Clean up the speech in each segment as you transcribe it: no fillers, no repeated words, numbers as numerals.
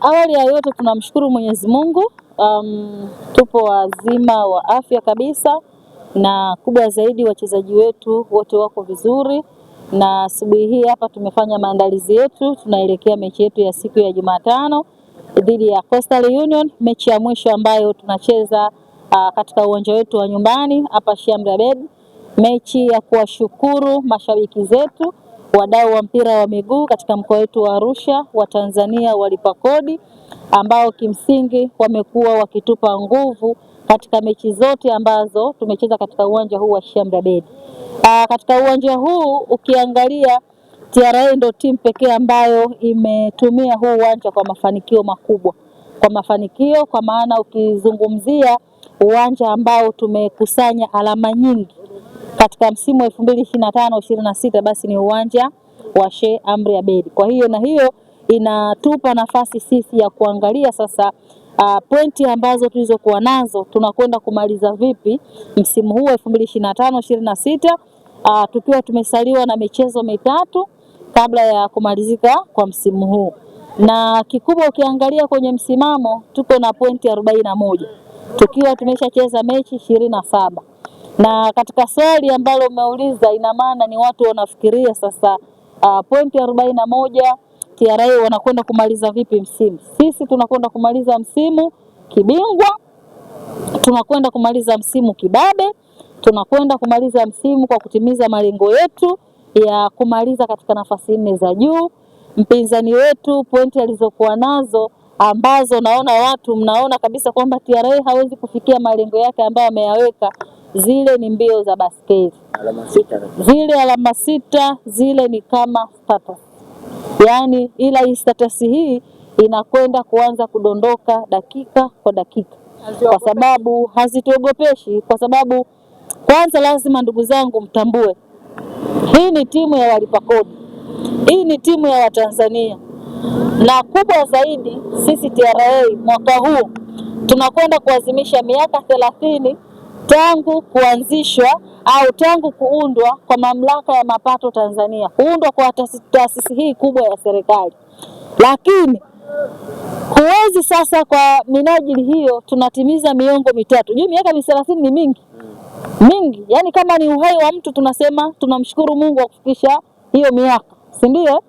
Awali ya yote tunamshukuru Mwenyezi Mungu. Tupo wazima wa afya kabisa, na kubwa zaidi wachezaji wetu wote wako vizuri, na asubuhi hii hapa tumefanya maandalizi yetu, tunaelekea mechi yetu ya siku ya Jumatano dhidi ya Coastal Union, mechi ya mwisho ambayo tunacheza katika uwanja wetu wa nyumbani hapa Shamra Abed, mechi ya kuwashukuru mashabiki zetu, wadau wa mpira wa miguu katika mkoa wetu wa Arusha, wa Tanzania walipa kodi, ambao kimsingi wamekuwa wakitupa nguvu katika mechi zote ambazo tumecheza katika uwanja huu wa Shamra Abed. Katika uwanja huu ukiangalia, TRA ndio timu pekee ambayo imetumia huu uwanja kwa mafanikio makubwa. Kwa maana ukizungumzia uwanja ambao tumekusanya alama nyingi katika msimu wa 2025-26, basi ni uwanja wa Sheikh Amri Abeid. Kwa hiyo na hiyo inatupa nafasi sisi ya kuangalia sasa pointi ambazo tulizokuwa nazo tunakwenda kumaliza vipi msimu huu 2025-26, tukiwa tumesaliwa na michezo mitatu kabla ya kumalizika kwa msimu huu. Na kikubwa ukiangalia kwenye msimamo tuko na pointi 41 tukiwa tumeshacheza mechi 27. Na katika swali ambalo umeuliza, ina maana ni watu wanafikiria sasa pointi 41 TRA wanakwenda kumaliza vipi msimu. Sisi tunakwenda kumaliza msimu kibingwa, tunakwenda kumaliza msimu kibabe, tunakwenda kumaliza msimu kwa kutimiza malengo yetu ya kumaliza katika nafasi 4 za juu. Mpinzani wetu pointi alizokuwa nazo ambazo naona watu mnaona kabisa kwamba TRA hawezi kufikia malengo yake ambayo ameyaweka, zile ni mbio za basketi. Zile alama 6 zile ni kama status. Yaani ila hii status hii inakwenda kuanza kudondoka dakika kwa dakika, kwa sababu hazituogopeshi. Kwa sababu kwanza lazima ndugu zangu mtambue, hii ni timu ya walipa kodi, hii ni timu ya Watanzania, na kubwa zaidi sisi TRA mwaka huu tunakwenda kuadhimisha miaka 30 tangu kuanzishwa au tangu kuundwa kwa Mamlaka ya Mapato Tanzania, kuundwa kwa taasisi hii kubwa ya serikali. Lakini huwezi sasa kwa minajili hiyo tunatimiza miongo mitatu. Miaka 30 ni mingi. Yaani kama ni uhai wa mtu tunasema tunamshukuru Mungu wa kufikisha hiyo miaka, si ndio?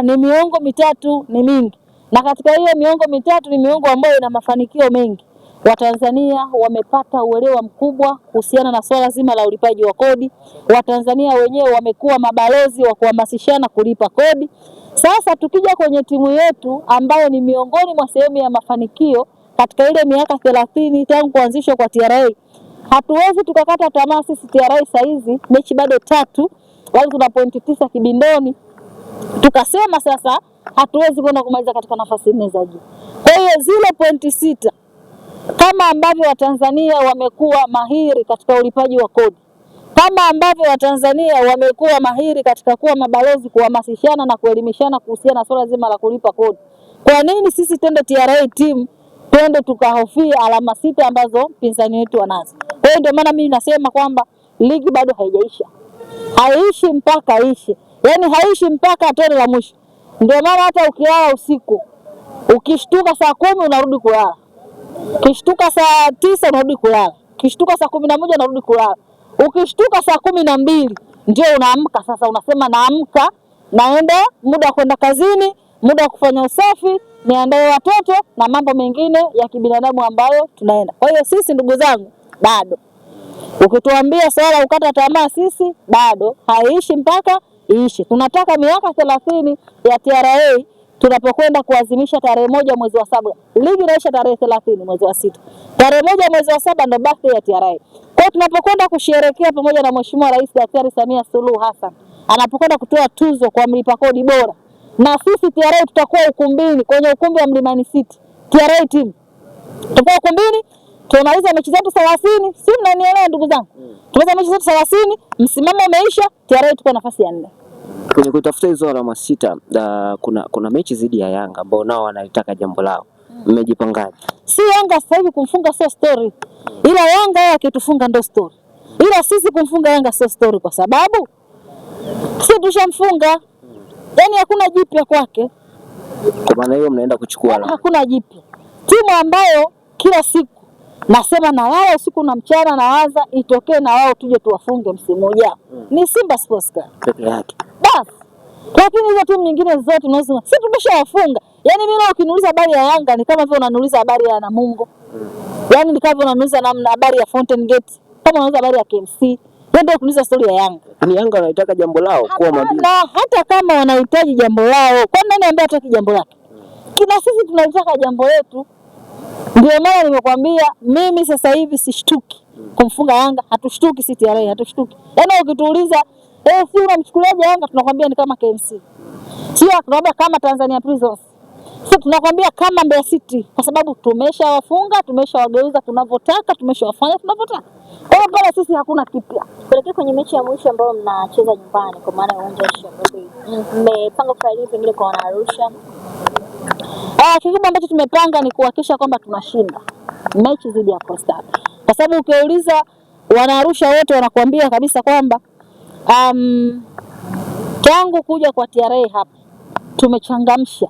Ni miongo mitatu ni mingi. Na katika hiyo miongo mitatu ni miongo ambayo ina mafanikio mengi. Watanzania wamepata uelewa mkubwa kuhusiana na swala zima la ulipaji wa kodi. Watanzania wenyewe wamekuwa mabalozi wa kuhamasishana kulipa kodi. Sasa tukija kwenye timu yetu ambayo ni miongoni mwa sehemu ya mafanikio katika ile miaka 30 tangu kuanzishwa kwa TRA, hatuwezi tukakata tamaa sisi TRA saizi, mechi bado 3, bali tuna pointi 9 kibindoni, tukasema sasa hatuwezi kwenda kumaliza katika nafasi 4 za juu. Kwa hiyo zile pointi 6 kama ambavyo Watanzania wamekuwa mahiri katika ulipaji wa kodi, kama ambavyo Watanzania wamekuwa mahiri katika kuwa mabalozi kuhamasishana na kuelimishana kuhusiana na swala zima la kulipa kodi, kwa nini sisi twende TRA team twende tukahofia alama 6 ambazo pinzani wetu wanazo? Kwa hiyo ndio maana mimi nasema kwamba ligi bado haijaisha, haishi mpaka ishe, yaani haishi mpaka tone la mwisho. Ndio maana hata ukilala usiku ukishtuka saa 10 unarudi kulala, ukishtuka saa 9 unarudi kulala, ukishtuka saa 11 unarudi kulala, ukishtuka saa 12 ndio unaamka. Sasa unasema naamka, naenda muda wa kwenda kazini, muda wa kufanya usafi, niandae watoto na mambo mengine ya kibinadamu ambayo tunaenda. Kwa hiyo sisi ndugu zangu bado, ukituambia swala ukata tamaa, sisi bado haishi mpaka iishe. Tunataka miaka 30 ya TRA tunapokwenda kuadhimisha tarehe 1 mwezi wa 7. Ligi inaisha tarehe 30 mwezi wa 6. Tarehe 1 mwezi wa 7 ndio birthday ya TRA. Kwa tunapokwenda kusherehekea pamoja na Mheshimiwa Rais Daktari Samia Suluhu Hassan anapokwenda kutoa tuzo kwa mlipa kodi bora, na sisi TRA tutakuwa ukumbini, kwenye ukumbi wa Mlimani City. TRA team tutakuwa ukumbini, tunamaliza mechi zetu 30, si mnanielewa ndugu zangu? Tumaliza mechi zetu 30, msimamo umeisha, TRA tuko nafasi ya 4. Kwenye kutafuta hizo alama 6, kuna mechi zidi ya Yanga ambao nao wanalitaka jambo lao. Mmejipangaje? Si Yanga sasa hivi kumfunga sio story, ila Yanga yeye akitufunga ndo story, ila sisi kumfunga Yanga sio story, kwa sababu sisi tushamfunga. Yaani hakuna jipya kwake. Kwa maana hiyo mnaenda kuchukua la. Hakuna jipya. Timu ambayo kila siku nasema na wao usiku na mchana nawaza itokee na wao tuje tuwafunge msimu ujao. Ni Simba Sports Club peke yake. Basi. Lakini hizo timu nyingine zote tunaweza sisi tumeshawafunga. Yaani mimi leo ukiniuliza habari ya Yanga ni kama vile unaniuliza habari ya Namungo. Yaani ni kama vile unaniuliza namna habari ya Fountain Gate, kama unauliza habari ya KMC. Ndio kuuliza story ya Yanga. Ni Yanga wanataka jambo lao kuwa mabingwa. Na hata kama wanahitaji jambo lao, kwa nani ambaye hataki jambo lake? Kila sisi tunalitaka jambo letu. Ndio maana nimekwambia mimi sasa hivi sishtuki kumfunga Yanga, hatushtuki CTRA, hatushtuki. Yaani ukituuliza si unamchukuliaje Yanga, tunakwambia ni kama KMC. Sio tunakwambia kama Tanzania Prisons. Sio tunakwambia kama Mbeya City, kwa sababu tumeshawafunga, tumeshawageuza tunavyotaka, tumeshawafanya tunavyotaka. Kwa hiyo pale sisi hakuna kipya. Kuelekea kwenye mechi ya mwisho ambayo mnacheza nyumbani kwa maana ya uwanja wa Shambani, mmepanga kufanya pengine kwa Wanaarusha? Kikubwa ambacho tumepanga ni kuhakikisha kwamba tunashinda mechi dhidi ya Coastal. Kwa sababu ukiuliza Wanaarusha wote wanakuambia kabisa kwamba tangu kuja kwa TRA hapa tumechangamsha,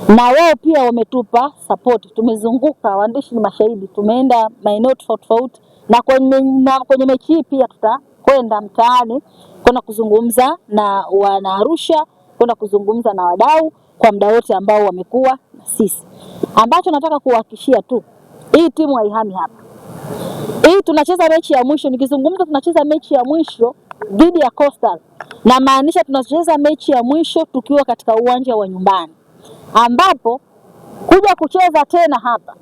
na wao pia wametupa support. Tumezunguka, waandishi ni mashahidi, tumeenda maeneo tofauti na kwenye mechi hii pia tutakwenda mtaani kwenda kuzungumza na Wanaarusha, kwenda kuzungumza na wadau kwa muda wote ambao wamekuwa na sisi. Ambacho nataka kuhakikishia tu, hii timu haihami hapa. Hii tunacheza mechi ya mwisho, nikizungumza tunacheza mechi ya mwisho dhidi ya Coastal. Na maanisha tunacheza mechi ya mwisho tukiwa katika uwanja wa nyumbani. Ambapo kuja kucheza tena hapa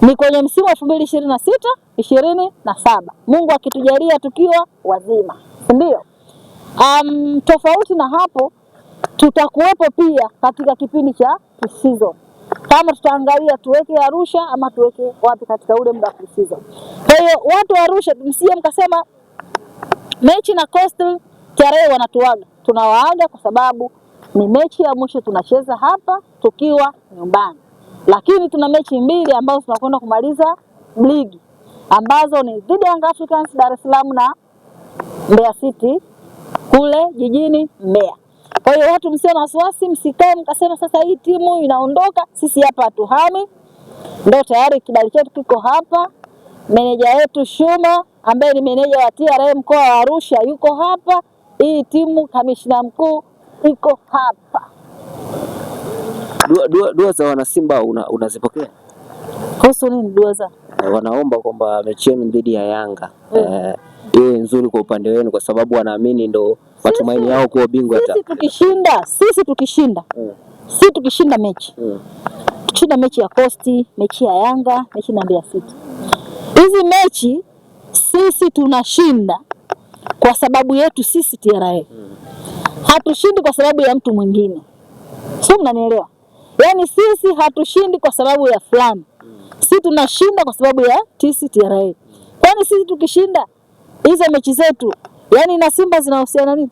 ni kwenye msimu wa 2026-27. Mungu akitujalia tukiwa wazima. Ndio. Tofauti na hapo tutakuwepo pia katika kipindi cha pre-season. Kama tutaangalia tuweke Arusha ama tuweke wapi katika ule muda wa pre-season. Kwa hiyo watu wa Arusha msije mkasema mechi na Coastal TRA wanatuaga. Tunawaaga kwa sababu ni mechi ya mwisho tunacheza hapa tukiwa nyumbani. Lakini tuna mechi mbili ambazo tunakwenda kumaliza ligi, ambazo ni dhidi ya Young Africans Dar es Salaam na Mbeya City kule jijini Mbeya. Kwa hiyo watu msio na wasiwasi, msikae mkasema sasa hii timu inaondoka. Sisi hapa hatuhami. Ndio tayari kibali chetu kiko hapa. Meneja wetu Shuma ambaye ni meneja wa TRA mkoa wa Arusha yuko hapa. Hii timu kamishna mkuu iko hapa. Dua za wana Simba unazipokea? Kuhusu nini dua za? Wanaomba kwamba mechi yenu dhidi ya Yanga iwe nzuri kwa upande wenu, kwa sababu wanaamini ndo matumaini yao kuwa bingwa. Sisi tukishinda mechi. Tukishinda mechi ya Coast, mechi ya Yanga, mechi na Mbeya City. Hizi mechi sisi tunashinda kwa sababu yetu sisi TRA. Hatushindi kwa sababu ya mtu mwingine. Sio, mnanielewa? Yaani sisi hatushindi kwa sababu ya fulani. Sisi tunashinda kwa sababu ya TRA. Kwani sisi tukishinda hizo mechi zetu, yaani na Simba zinahusiana nini?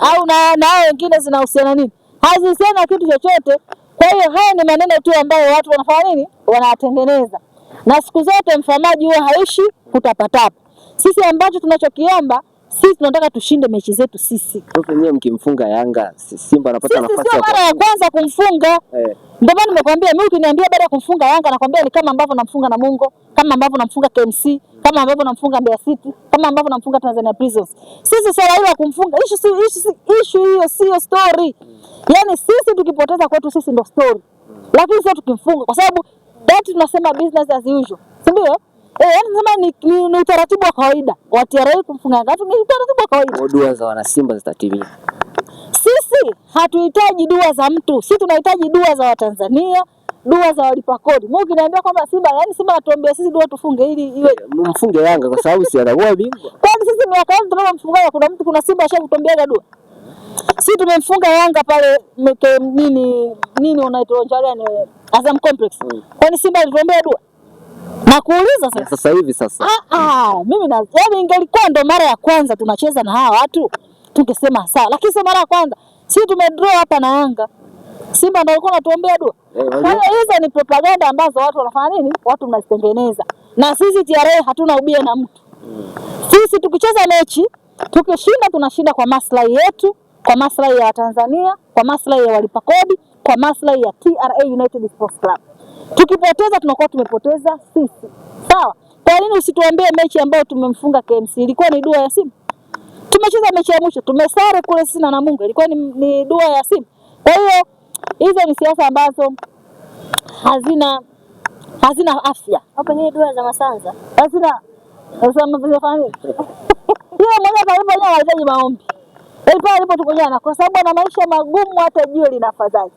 Au na wengine zinahusiana nini? Hazihusiana kitu chochote. Kwa hiyo haya ni maneno tu ambayo watu wanafanya nini? Wanatengeneza. Na siku zote mfamaji huwa haishi kutapatapa. Sisi ambacho tunachokiomba, sisi tunataka tushinde mechi zetu sisi. Kwa hiyo mkimfunga Yanga, Simba anapata nafasi ya mara ya kwanza kumfunga. Ndio maana nimekwambia, mimi ukiniambia baada ya kumfunga Yanga nakwambia ni kama ambavyo namfunga Namungo, kama ambavyo namfunga KMC, kama ambavyo namfunga Mbeya City, kama ambavyo namfunga Tanzania Prisons. Sisi swala hilo la kumfunga issue hiyo sio story. Yaani sisi tukipoteza kwetu sisi ndio story. Lakini sio tukimfunga, kwa sababu dati tunasema business as usual. Si ndio? Yaani kama ni utaratibu wa kawaida. Wa TRA kumfunga Yanga ni utaratibu wa kawaida. Dua za wana Simba zitatimia. Sisi hatuhitaji dua za mtu. Sisi tunahitaji dua za Watanzania, dua za walipa kodi. Mungu kiniambia kwamba Simba, yani Simba atuombea sisi dua tufunge ili iwe mfunge Yanga kwa sababu si anakuwa bingwa. Kwani sisi miaka yote tunamfunga, kuna Simba ashakutombeaga dua? Sisi tumemfunga Yanga pale nini unaitwa gani Azam Complex. Kwani Simba alituombea dua? Na kuuliza sasa hivi mimi yaani ingelikuwa ndo mara ya kwanza tunacheza na hawa watu tungesema sawa, lakini sio mara ya kwanza. Sisi tumedraw hapa na Yanga. Simba ndio walikuwa wanatuombea dua. Kwa hiyo hizo ni propaganda ambazo watu wanafanya nini? Watu mnazitengeneza. Na sisi TRA hatuna ubia na mtu. Sisi tukicheza mechi, tukishinda tunashinda kwa maslahi yetu, kwa maslahi ya Tanzania, kwa maslahi ya walipa kodi, kwa maslahi ya TRA United Sports Club. Tukipoteza tunakuwa tumepoteza sisi. Sawa? Kwa nini usituambie mechi ambayo tumemfunga KMC ilikuwa ni dua ya Simba? Tumecheza mechi ya mwisho, tumesare kule sisi na Namungo, ilikuwa ni dua ya Simba. Kwa hiyo hizo ni siasa ambazo hazina afya. Hapo ni dua za Masanza. Hazina fanya. Hiyo mmoja karibu anahitaji maombi. Pale alipotukojana kwa sababu ana maisha magumu, hata jiwe linafadhali.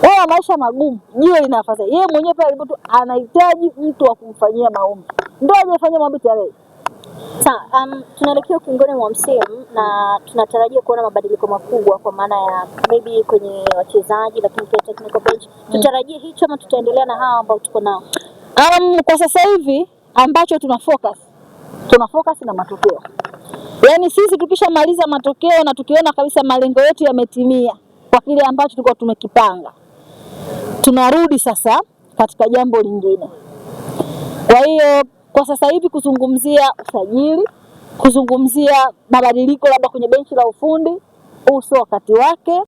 Ana maisha magumu, jiwe linafadhali. Yeye mwenyewe pale alipo anahitaji mtu wa kumfanyia maombi. Ndio ajifanyia maombi tarehe. Sasa tunaelekea ukingoni mwa msimu na tunatarajia kuona mabadiliko makubwa kwa maana ya maybe kwenye wachezaji, lakini pia technical bench. Tutarajie hicho ama tutaendelea na hawa ambao tuko nao? Kwa sasa hivi ambacho tuna focus na matokeo. Yaani sisi tukishamaliza matokeo na tukiona kabisa malengo yetu yametimia kwa kile ambacho tulikuwa tumekipanga, tunarudi sasa katika jambo lingine. Kwa hiyo kwa sasa hivi kuzungumzia usajili, kuzungumzia mabadiliko labda kwenye benchi la ufundi, uso wakati wake.